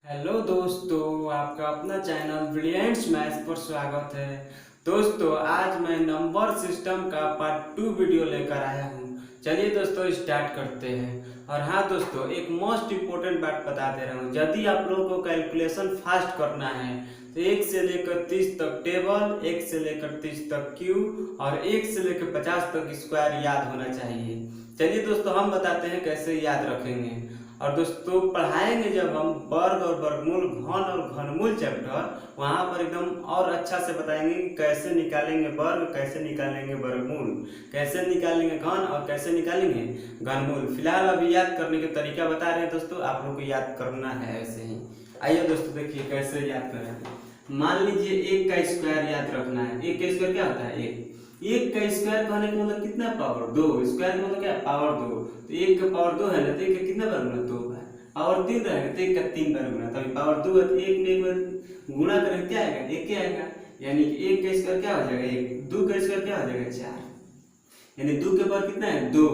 Hello दोस्तों, आपका अपना चैनल ब्रिलियंट्स मैथ्स पर स्वागत है। दोस्तों, आज मैं नंबर सिस्टम का पार्ट 2 वीडियो लेकर आया हूँ। चलिए दोस्तों स्टार्ट करते हैं। और हाँ दोस्तों, एक मोस्ट इम्पोर्टेंट बात बता दे रहा हूँ। यदि आप लोगों को कैलकुलेशन फास्ट करना है तो 1 से लेकर 30 तक टेबल, 1 से लेकर 30 तक क्यूब और 1 से लेकर 50 तक स्क्वायर याद होना चाहिए। चलिए दोस्तों, हम बताते हैं कैसे याद रखेंगे। और दोस्तों पढ़ाएंगे जब हम वर्ग और वर्गमूल, घन और घनमूल चैप्टर, वहाँ पर एकदम और अच्छा से बताएंगे कि कैसे निकालेंगे वर्ग, कैसे निकालेंगे वर्गमूल, कैसे निकालेंगे घन और कैसे निकालेंगे घनमूल। फिलहाल अभी याद करने के तरीका बता रहे हैं दोस्तों, आप लोग को याद करना है ऐसे ही। आइए दोस्तों देखिए कैसे याद करें। मान लीजिए 1 का स्क्वायर याद रखना है। 1 का स्क्वायर क्या होता है? 1 का स्क्वायर कहने का मतलब कितना? पावर 2। स्क्वायर का मतलब क्या? पावर 2। तो 1 का पावर 2 है ना, तो 1 का कितना वर्गुना? 2 बार। पावर 3 रहेगा तो 1 का 3 बार गुना। तभी पावर 2 है तो 1 में 1 बार गुना करेंगे क्या आएगा? 1 के आएगा। यानी कि 1 का स्क्वायर क्या हो जाएगा? 1। 2 का स्क्वायर क्या हो जाएगा? 4। यानी 2 के पावर कितना है? 2।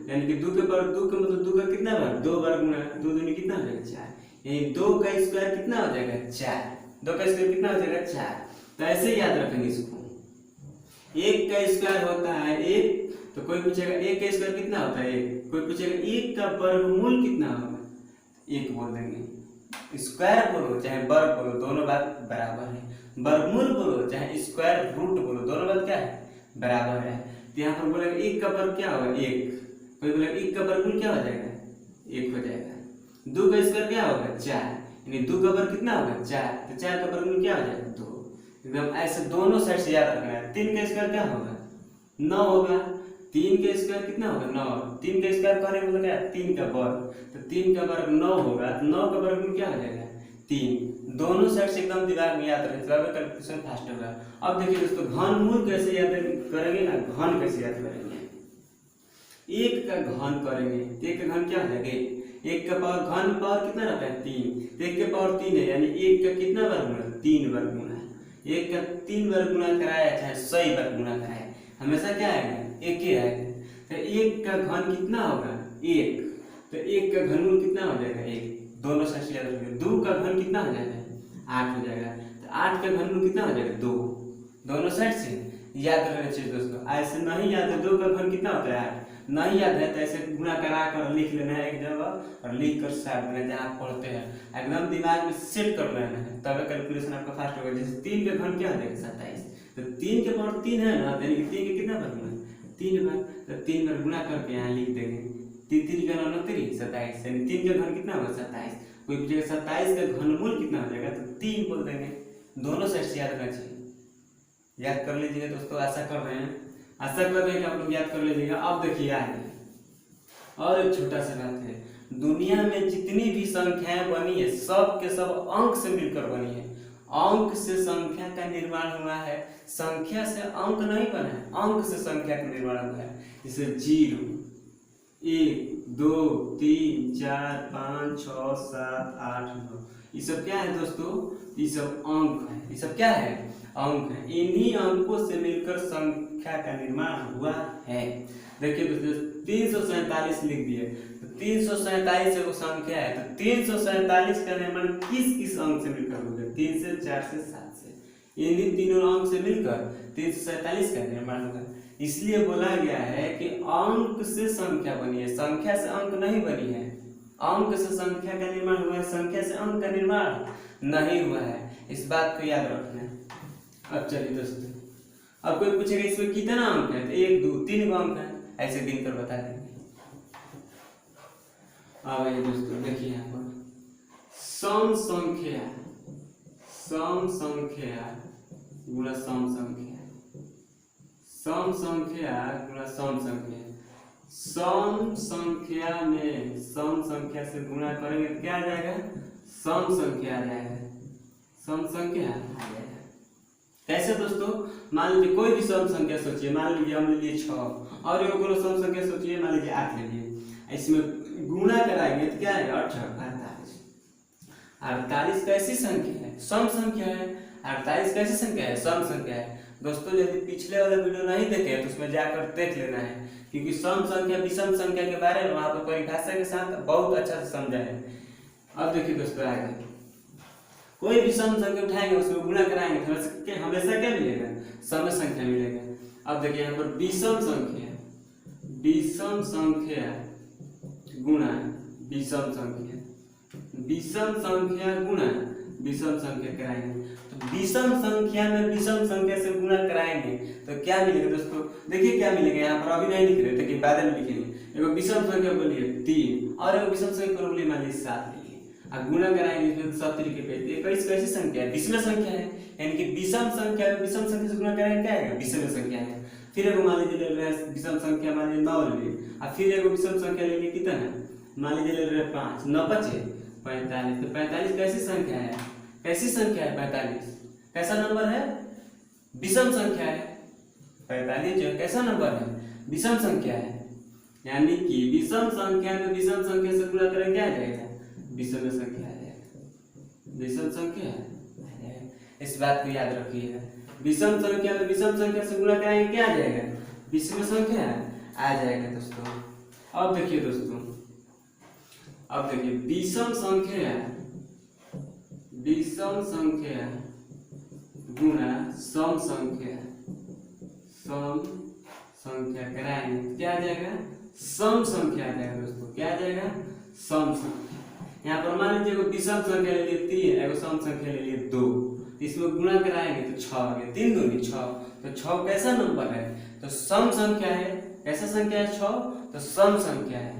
यानी कि 2 के पावर 2 का मतलब 2 का कितना बार? 2 बार गुना। 2 दूनी कितना हो जाएगा? 4। यानी 2 का स्क्वायर कितना हो जाएगा? 4। 2 का स्क्वायर कितना हो जाएगा? 4। तो ऐसे याद रखेंगे इसको। 1 का स्क्वायर होता है 1। तो कोई पूछेगा 1 का स्क्वायर कितना होता है? 1। कोई पूछेगा 1 का वर्गमूल कितना होगा? 1 बोल देंगे। स्क्वायर बोलो चाहे वर्ग बोलो, दोनों बात बराबर है। वर्गमूल बोलो चाहे स्क्वायर रूट बोलो, दोनों बात क्या है? बराबर है। तो यहाँ पर बोलेगा 1 का वर्ग क्या होगा? 1। कोई बोलेगा 1 का वर्गमूल क्या हो जाएगा? 1 हो जाएगा। 2 का स्क्वायर क्या होगा? 4। यानी 2 का वर्ग कितना होगा? 4। तो 4 का वर्गमूल क्या हो जाएगा? 2। एकदम ऐसे दोनों साइड से याद रखना है। 3 का स्क्वायर क्या होगा? 9 होगा। 3 का स्क्वायर कितना होगा? 9। 3 का स्क्वायर कहने का मतलब क्या? 3 का वर्ग। तो 3 का वर्ग 9 होगा। तो 9 का वर्ग में क्या हो जाएगा? 3। दोनों साइड से एकदम दिमाग में याद रखें, तब कैलकुलेशन फास्ट होगा। अब देखिए दोस्तों, घनमूल कैसे याद करेंगे ना, घन कैसे याद करेंगे। 1 का घन करेंगे तो 1 का घन क्या हो जाएगा? 1 का पावर घन पावर कितना रहता है? 3। तो 1 के पावर 3 है, यानी 1 का कितना वर्ग गुना? 3 वर्ग गुना। 1 का 3 बार गुना कराया चाहे 100 बार गुना कराया, हमेशा क्या आएगा? 1 ही आएगा। तो 1 का घन कितना होगा? 1। तो 1 का घनमूल कितना हो जाएगा? 1। दोनों साइड से याद रखिए। 2 का घन कितना हो जाएगा? 8 हो जाएगा। तो 8 का घनमूल कितना हो जाएगा? 2। दोनों साइड से याद रखना चाहिए दोस्तों। ऐसे नहीं याद है 2 का घन कितना होता है? 8। नहीं याद है तो ऐसे गुणा करा कर लिख लेना है एक जगह और लिख कर साइड में जहाँ आप पढ़ते हैं एकदम दिमाग में सेट कर लेना है, तब कैलकुलेशन आपका फास्ट होगा। जैसे 3 का घन क्या हो जाएगा? 27। तो 3 के पावर 3 है ना, यानी कि 3 के कितना बार गुना? 3 बार। तो 3 बार गुना करके यहाँ लिख देंगे। 3 3 का 9 3 27। यानी 3 का घन कितना होगा? 27। कोई पूछेगा 27 का घनमूल कितना हो जाएगा? तो 3 बोल देंगे। दोनों साइड से याद रखना चाहिए। याद कर लीजिएगा दोस्तों, आशा कर रहे हैं, आशा कर रहे हैं कि आप लोग याद कर लीजिएगा। अब देखिए आगे और एक छोटा सा बात है। दुनिया में जितनी भी संख्याएं बनी है सब के सब अंक से मिलकर बनी है। अंक से संख्या का निर्माण हुआ है, संख्या से अंक नहीं बना है, अंक से संख्या का निर्माण हुआ है। जैसे 0 1 2 3 4 5 6 7 8 9, ये सब क्या है दोस्तों? ये सब अंक है। ये सब क्या है? अंक है। इन्हीं अंकों से मिलकर संख्या का निर्माण हुआ है। देखिए दोस्तों 347 लिख दिए, तो 347 एगो संख्या है, तो 347 का निर्माण किस किस अंक से मिलकर हो गया? 3 से 4 से 7 से, इन्हीं तीनों अंक से मिलकर 347 का निर्माण होगा। इसलिए बोला गया है कि अंक से संख्या बनी है, संख्या से अंक नहीं बनी है। अंक से संख्या का निर्माण हुआ है, संख्या से अंक का निर्माण नहीं हुआ है। इस बात को याद रखना है। अब चलिए दोस्तों, अब कोई पूछेगा इसमें कितना अंक है? तो 1 2 3 अंक है, ऐसे गिनकर बता देंगे। अब आइए दोस्तों देखिए यहाँ पर सम संख्या, सम संख्या गुणा सम संख्या, सम संख्या गुणा सम संख्या। सम संख्या में सम संख्या से गुणा करेंगे तो क्या आ जाएगा? सम संख्या आ जाएगा। सम संख्या आ जाएगा। कैसे दोस्तों? मान लीजिए कोई भी सम संख्या सोचिए, मान लीजिए हम ले लिए 6 और एक और सम संख्या सोचिए, मान लीजिए 8 ले लिए। इसमें गुणा कराएंगे तो क्या आएगा? 48। 48 कैसी संख्या है? सम संख्या है। 48 कैसी संख्या है? सम संख्या है। दोस्तों यदि पिछले वाला वीडियो नहीं देखे तो उसमें जाकर देख लेना है, क्योंकि सम संख्या विषम संख्या के बारे में वहां पर परिभाषा के साथ बहुत अच्छा से समझा है। अब देखिए दोस्तों आगे कोई भी सम संख्या उठाएंगे उसमें गुणा कराएंगे तो हमेशा क्या मिलेगा, सम संख्या मिलेगा। अब देखिए यहाँ पर विषम संख्या गुणा विषम संख्या गुणा विषम संख्या कराएंगे, तो विषम संख्या में विषम संख्या से गुणा कराएंगे तो क्या मिलेगा दोस्तों, देखिए क्या मिलेगा। यहाँ पर अभी नहीं लिख रहे, देखिए बाद में लिखेंगे। एगो विषम संख्या बोलिए 3 और एगो विषम संख्या बोलिए मान लीजिए 7 लिखिए, अब गुणा कराएंगे इसमें 7 तरीके पे। ये कैसी संख्या है, विषम संख्या है, यानी कि विषम संख्या में विषम संख्या से गुणा कराएंगे क्या आएगा, विषम संख्या है। फिर एगो मान लीजिए ले रहे हैं विषम संख्या मान लीजिए 9 ले लिए, और फिर एगो विषम संख्या ले लिए कितना है, मान लीजिए ले रहे हैं 5, 9 बचे 45। तो 45 कैसी संख्या है, कैसी संख्या है 45, कैसा नंबर है, विषम संख्या है। 45 जो कैसा नंबर है, विषम संख्या है, यानी कि विषम संख्या में विषम संख्या से गुणा करें क्या आ जाएगा, विषम संख्या आ जाएगा, विषम संख्या आ जाएगा। इस बात को याद रखिएगा, विषम संख्या में विषम संख्या से गुणा कराएंगे क्या आ जाएगा, विषम संख्या आ जाएगा दोस्तों। अब देखिए दोस्तों, अब देखिए विषम संख्या गुणा सम संख्या कराएंगे क्या आ जाएगा, सम संख्या आ जाएगा दोस्तों, क्या आ जाएगा, सम संख्या। यहाँ पर मान लीजिए एगो विषम संख्या ले लिए 3, एगो सम संख्या ले लिए 2, इसमें गुणा कराएंगे तो 6 आ गया, 3 दूनी 6, तो 6 कैसा नंबर है, तो सम संख्या है। कैसा संख्या है 6, तो सम संख्या है,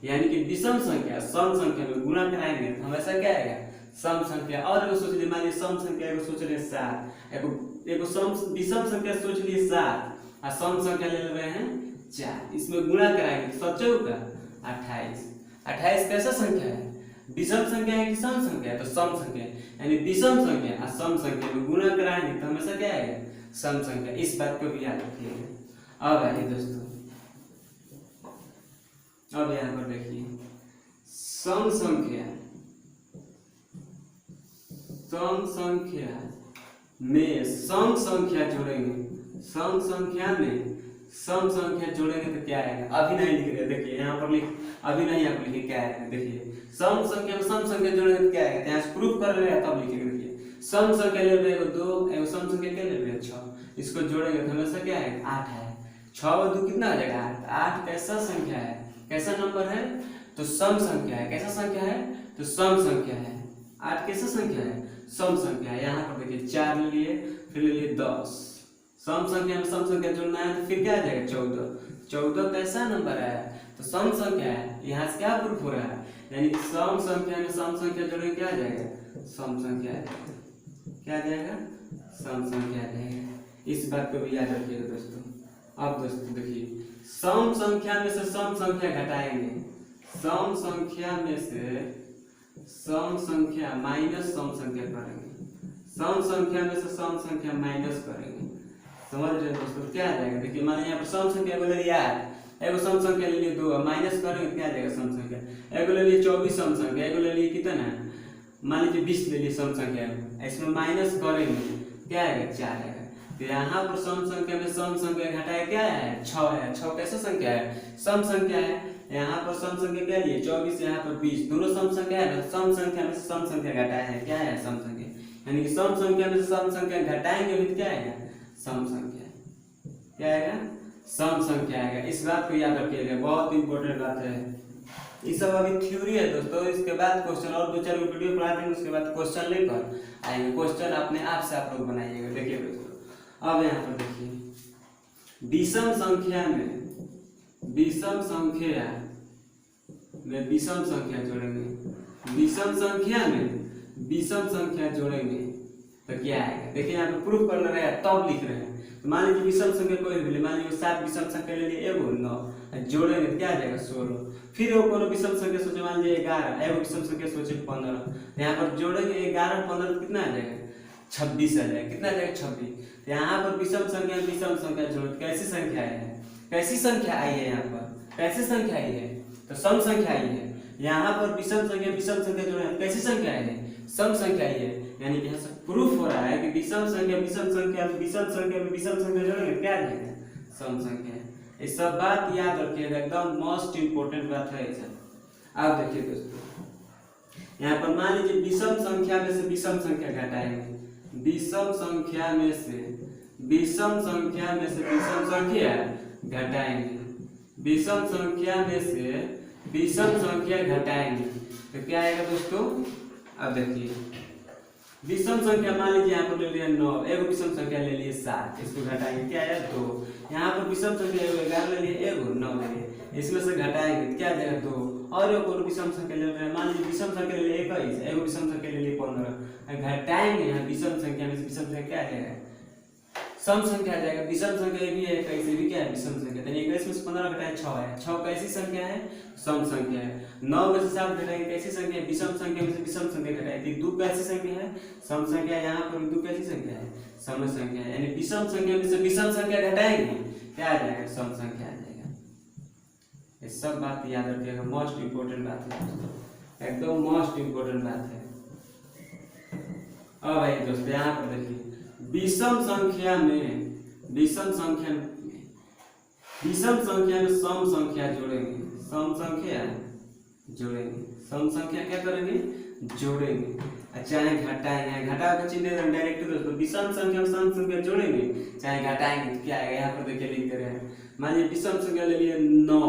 यानी कि विषम संख्या सम संख्या में गुणा कराएंगे तो हमेशा क्या आएगा, सम संख्या। और एगो सोच लिए मान लीजिए सम संख्या एगो सोच लिए 7, एगो सम विषम संख्या सोच लिए 7 और सम संख्या ले रहे हैं 4, इसमें गुणा कराएंगे 7 चौका 28। 28 कैसा संख्या है, विषम संख्या है कि सम संख्या है, तो सम संख्या है, यानी विषम संख्या और सम संख्या में गुणा कराएंगे तो हमेशा क्या आएगा, सम संख्या। इस बात को भी याद रखिएगा। अब आइए दोस्तों, अब यहाँ पर देखिए सम संख्या में सम संख्या जोड़ेंगे, सम संख्या में सम संख्या जोड़ेंगे तो क्या आएगा, अभी नहीं लिख रहे, देखिए यहाँ पर अभी नहीं आप लिखिए क्या आएगा। देखिए सम संख्या में सम संख्या जोड़ेंगे तो क्या आएगा, यहाँ से प्रूफ कर रहे हैं तब लिखेंगे। देखिए सम संख्या ले रहे हैं 2, एगो सम संख्या क्या ले रहे हैं 6, इसको जोड़ेंगे तो हमेशा क्या आएगा 8 है, 6 और 2 कितना आ जाएगा 8। 8 कैसा संख्या है, कैसा नंबर है, तो सम संख्या है। कैसा संख्या है, तो सम संख्या है। 8 कैसा संख्या है, सम संख्या है। यहाँ पर देखिए 4 ले लिए, फिर ले लिए 10, सम संख्या में सम संख्या जोड़ना है तो फिर क्या आ जाएगा 14। 14 कैसा नंबर है, तो सम संख्या है। यहाँ से क्या प्रूफ हो रहा है, यानी कि सम संख्या में सम संख्या जोड़ेंगे क्या आ जाएगा, सम संख्या आ जाएगा, क्या आ जाएगा, सम संख्या आ जाएगा। इस बात को भी याद रखिएगा दोस्तों। अब दोस्तों देखिए सम संख्या में से सम संख्या घटाएंगे, सम संख्या में से सम संख्या माइनस सम संख्या करेंगे, सम संख्या में से सम संख्या माइनस करेंगे। समझ रहे दोस्तों, क्या आ जाएगा, देखिए मान यहाँ पर सम संख्या बोले यार, एगो सम संख्या ले लिए 2, माइनस करेंगे क्या आ जाएगा सम संख्या। एगो ले लिए 24 सम संख्या, एगो ले लिए कितना मान लीजिए 20 ले लिए सम संख्या, इसमें माइनस करेंगे क्या आएगा 4 आएगा। तो यहाँ पर सम संख्या में सम संख्या घटाया क्या है 6 है। 6 कैसा संख्या है, सम संख्या है। यहाँ पर सम संख्या क्या लिए 24, यहाँ पर 20, दोनों सम संख्या है ना। सम संख्या में सम संख्या घटाया है क्या है सम संख्या, यानी कि सम संख्या में सम संख्या घटाएंगे भी क्या आएगा, सम संख्या। क्या आएगा, सम संख्या आएगा। इस बात को याद रखिएगा, बहुत इंपॉर्टेंट बात है। ये सब अभी थ्योरी है दोस्तों, इसके बाद क्वेश्चन और 2-4 वीडियो बना देंगे, उसके बाद क्वेश्चन लेकर आएंगे। क्वेश्चन अपने आप से आप लोग बनाइएगा। देखिए दोस्तों अब यहाँ पर देखिए विषम संख्या में विषम संख्या जोड़ेंगे, विषम संख्या में विषम संख्या जोड़ेंगे तो क्या आएगा। देखिए यहाँ पे प्रूफ कर रहे हैं तब लिख रहे हैं। तो मान लीजिए विषम संख्या कोई भी, मान लीजिए 7 विषम संख्या ले लिए, एगो 9 जोड़ेंगे क्या आ जाएगा 16। फिर एगो कोनो विषम संख्या सोचे मान लीजिए 11, एगो विषम संख्या सोचे 15, यहाँ पर जोड़ेंगे 11 15 कितना आ जाएगा 26 आ जाएगा। कितना आ जाएगा 26। यहाँ पर विषम संख्या जोड़ कैसी संख्या है, कैसी संख्या आई है, यहाँ पर कैसी संख्या आई है, तो सम संख्या आई है। यहाँ पर विषम संख्या जोड़े कैसी संख्या आई है, सम संख्या आई है। यानी कि यहाँ से प्रूफ हो रहा है कि विषम संख्या जोड़ेंगे क्या आ जाएगा, सम संख्या। ये सब बात याद रखिएगा, एकदम मोस्ट इंपोर्टेंट बात है। अब देखिए दोस्तों यहाँ पर मान लीजिए विषम संख्या में से विषम संख्या घटाएंगे, विषम संख्या में से विषम संख्या में से विषम संख्या घटाएंगे, विषम संख्या में से विषम संख्या घटाएंगे तो क्या आएगा दोस्तों। अब देखिए विषम संख्या मान लीजिए यहाँ पर ले लिया 9, एगो विषम संख्या ले लिए 7, इसको घटाएंगे क्या आया 2। यहाँ पर विषम संख्या एगो 11 ले लिए, एगो 9 ले लिए, इसमें से घटाएंगे क्या आ जाएगा 2। और एक और विषम संख्या ले रहे हैं, मान लीजिए विषम संख्या ले लिए 21, एगो विषम संख्या ले लिए 15, घटाएंगे यहाँ विषम संख्या में से विषम संख्या क्या आ जाएगा सम संख्या आ जाएगा। विषम संख्या भी है 21, भी क्या है विषम संख्या, तो 21 में से 15 घटाए 6 है, 6 कैसी संख्या है सम संख्या है। 9 में से 7 घटाएंगे कैसी संख्या है विषम संख्या में से विषम संख्या घटाएंगे, 2 कैसी संख्या है सम संख्या, यहाँ पर 2 कैसी संख्या है सम संख्या है, यानी विषम संख्या में से विषम संख्या घटाएंगे क्या आ जाएगा सम संख्या आ जाएगा। ये सब बात याद रखिएगा, मोस्ट इंपोर्टेंट बात है, एकदम मोस्ट इंपोर्टेंट बात है। अब भाई दोस्तों यहाँ पर देखिए विषम संख्या में विषम संख्या में सम संख्या जोड़ेंगे, सम संख्या जोड़ेंगे, सम संख्या क्या करेंगे जोड़ेंगे, चाहे घटाएंगे, घटा का चिन्ह डायरेक्ट दोस्तों विषम संख्या में सम संख्या जोड़ेंगे चाहे घटाएंगे तो क्या आएगा। यहाँ पर देखिए लिख दे रहे हैं, मान लीजिए विषम संख्या ले लिए 9,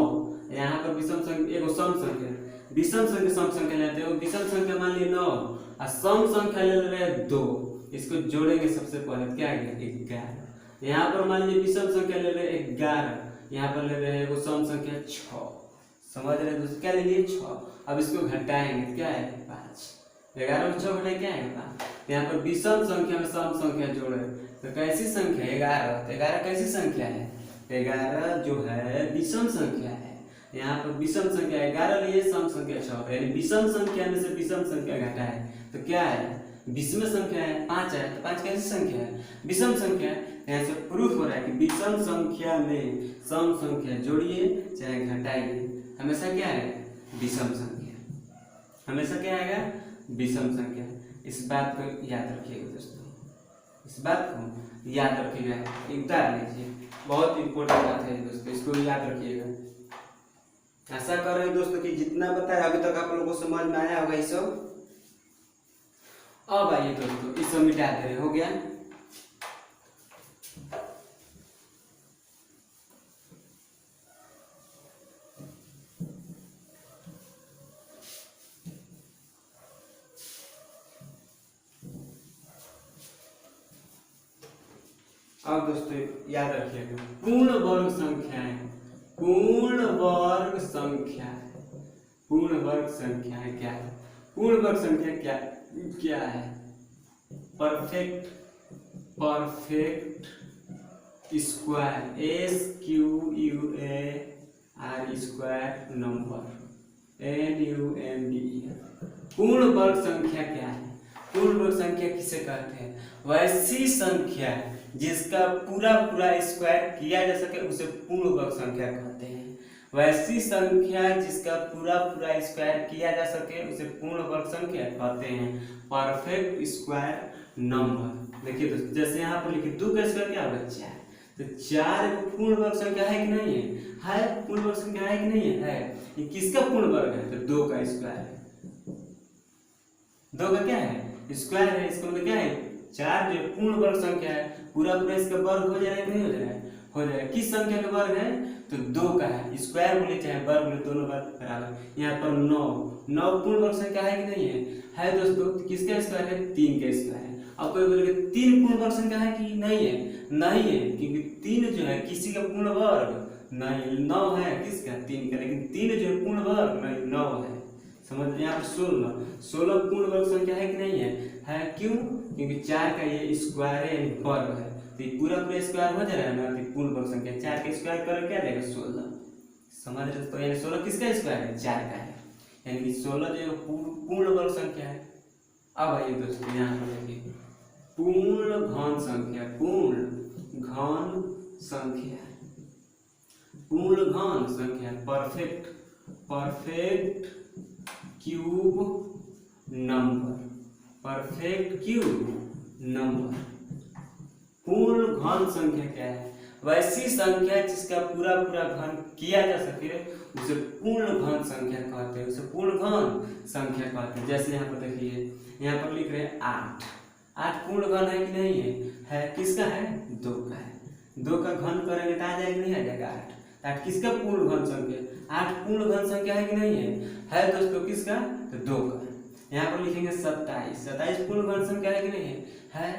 यहाँ पर विषम संख्या एगो सम संख्या, विषम संख्या सम संख्या लेते हैं, विषम संख्या मान लीजिए 9 और सम संख्या ले रहे हैं 2, इसको जोड़ेंगे सबसे पहले क्या आ गया 11। यहाँ पर मान लीजिए विषम संख्या ले रहे हैं 11, यहाँ पर ले रहे हैं वो सम संख्या 6, समझ रहे हैं दोस्तों क्या ले लिए 6। अब इसको घटाएंगे क्या है 5, 11 में 6 घटाए क्या है 5। यहाँ पर विषम संख्या में सम संख्या जोड़े तो कैसी संख्या 11, तो 11 कैसी संख्या है 11 जो है विषम संख्या है। यहाँ पर विषम संख्या 11 लिए सम संख्या 6, यानी विषम संख्या में से विषम संख्या घटाए तो क्या है विषम संख्या है 5 है, तो 5 कैसी संख्या है विषम संख्या। यहाँ से प्रूफ हो रहा है कि विषम संख्या में सम संख्या जोड़िए चाहे घटाइए हमेशा क्या है विषम संख्या, हमेशा क्या आएगा विषम संख्या। इस बात को याद रखिएगा दोस्तों, इस बात को याद रखिएगा, उतार लीजिए, बहुत इंपॉर्टेंट बात है दोस्तों, इसको याद रखिएगा। आशा कर रहे हैं दोस्तों कि जितना बताया अभी तक आप लोगों को समझ में आया होगा ये सब। अब आइए दोस्तों इस सब मिटा दे, हो गया। अब दोस्तों याद रखिएगा पूर्ण वर्ग संख्याएं, पूर्ण वर्ग संख्या, पूर्ण वर्ग संख्या है क्या है, पूर्ण वर्ग संख्या क्या है perfect square SQUAR square number NUMBER। पूर्ण वर्ग संख्या क्या है, पूर्ण वर्ग संख्या किसे कहते हैं, वैसी संख्या जिसका पूरा स्क्वायर किया जा सके उसे पूर्ण वर्ग संख्या कहते हैं। वैसी संख्या जिसका पूरा स्क्वायर किया जा सके उसे पूर्ण वर्ग संख्या कहते हैं, परफेक्ट स्क्वायर नंबर। देखिए दोस्तों जैसे यहाँ पर लिखिए 2 का स्क्वायर क्या होगा 4, तो 4 पूर्ण वर्ग संख्या है कि नहीं है पूर्ण वर्ग संख्या है कि नहीं है ये किसका पूर्ण वर्ग है, तो 2 का स्क्वायर है, 2 का क्या है स्क्वायर है, इसका मतलब क्या है 4 जो पूर्ण वर्ग संख्या है, पूरा इसका वर्ग हो जाएगा कि नहीं हो जाएगा, हो जाएगा। किस संख्या का वर्ग है, तो 2 का है, स्क्वायर बोले चाहे वर्ग बोले दोनों बात बराबर। यहाँ पर 9 पूर्ण वर्ग संख्या है कि नहीं है दोस्तों, तो किसका स्क्वायर है 3 का स्क्वायर है। अब कोई बोलेगा 3 पूर्ण वर्ग संख्या है कि नहीं है, नहीं है क्योंकि 3 जो है किसी का पूर्ण वर्ग नहीं, 9 है किसका 3 का, लेकिन 3 जो है पूर्ण वर्ग नहीं 9 है, समझ। यहाँ पर 16 पूर्ण वर्ग संख्या है कि नहीं है क्यों, क्योंकि 4 का ये स्क्वायर है यानी वर्ग है, तो ये पूरा स्क्वायर हो जाएगा ना, तो पूर्ण वर्ग संख्या 4 का स्क्वायर कर क्या देगा 16, समझ रहे हो। तो यानी 16 किसका स्क्वायर है 4 का है, यानी कि 16 जो पूर्ण वर्ग संख्या है। अब आइए दोस्तों यहाँ पर देखिए पूर्ण घन संख्या, पूर्ण घन संख्या, पूर्ण घन संख्या perfect cube number, perfect cube number. पूर्ण घन संख्या क्या है, वैसी संख्या जिसका पूरा पूरा घन किया जा सके उसे पूर्ण घन संख्या कहते हैं, उसे पूर्ण घन संख्या कहते हैं। जैसे यहाँ पर देखिए, यहाँ पर लिख रहे हैं 8। 8 पूर्ण घन है कि नहीं है? किसका है? 2 का है। 2 का घन करेंगे तो आ जाएगा, नहीं आ जाएगा 8। 8 किसका पूर्ण घन संख्या? 8 पूर्ण घन संख्या है कि नहीं है दोस्तों? किसका? तो 2 का। यहाँ पर लिखेंगे 27। 27 पूर्ण घन संख्या है कि नहीं है?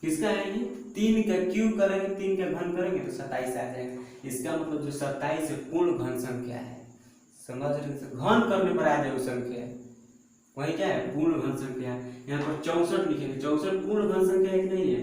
किसका है ये? 3 का क्यूब करेंगे, 3 का घन करेंगे तो 27 आ जाएगा। इसका मतलब जो 27 पूर्ण घन संख्या है, समझ रहे हैं? घन करने पर आ जाए वो संख्या, वही क्या है? पूर्ण घन संख्या। यहाँ पर 64 लिखेंगे। 64 पूर्ण घन संख्या है कि नहीं है?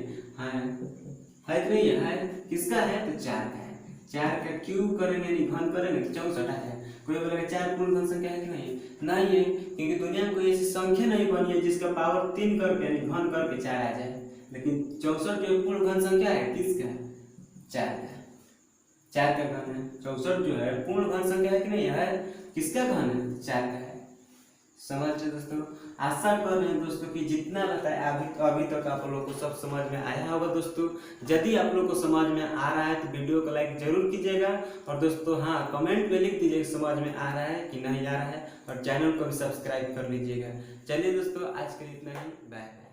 है कि नहीं है? किसका है? तो 4 का है। 4 का क्यूब करेंगे यानी घन करेंगे तो 64 आ जाएगा। कोई बोलेगा 4 पूर्ण घन संख्या है कि नहीं है? नहीं है, क्योंकि दुनिया में कोई ऐसी संख्या नहीं बनी है जिसका पावर 3 करके यानी घन करके 4 आ जाए। लेकिन 64 जो पूर्ण घन संख्या है किसका? 4 का। 4 का घन है। 64 जो है पूर्ण घन संख्या है कि नहीं है? किसका घन है? 4 का है। समझ रहे दोस्तों? आशा कर रहे हैं दोस्तों कि जितना बताया अभी तक आप लोगों को सब समझ में आया होगा दोस्तों। यदि आप लोगों को समझ में आ रहा है तो वीडियो को लाइक जरूर कीजिएगा, और दोस्तों हाँ कमेंट में लिख दीजिएगा समझ में आ रहा है कि नहीं आ रहा है, और चैनल को भी सब्सक्राइब कर लीजिएगा। चलिए दोस्तों, आज के लिए इतना ही। बाय।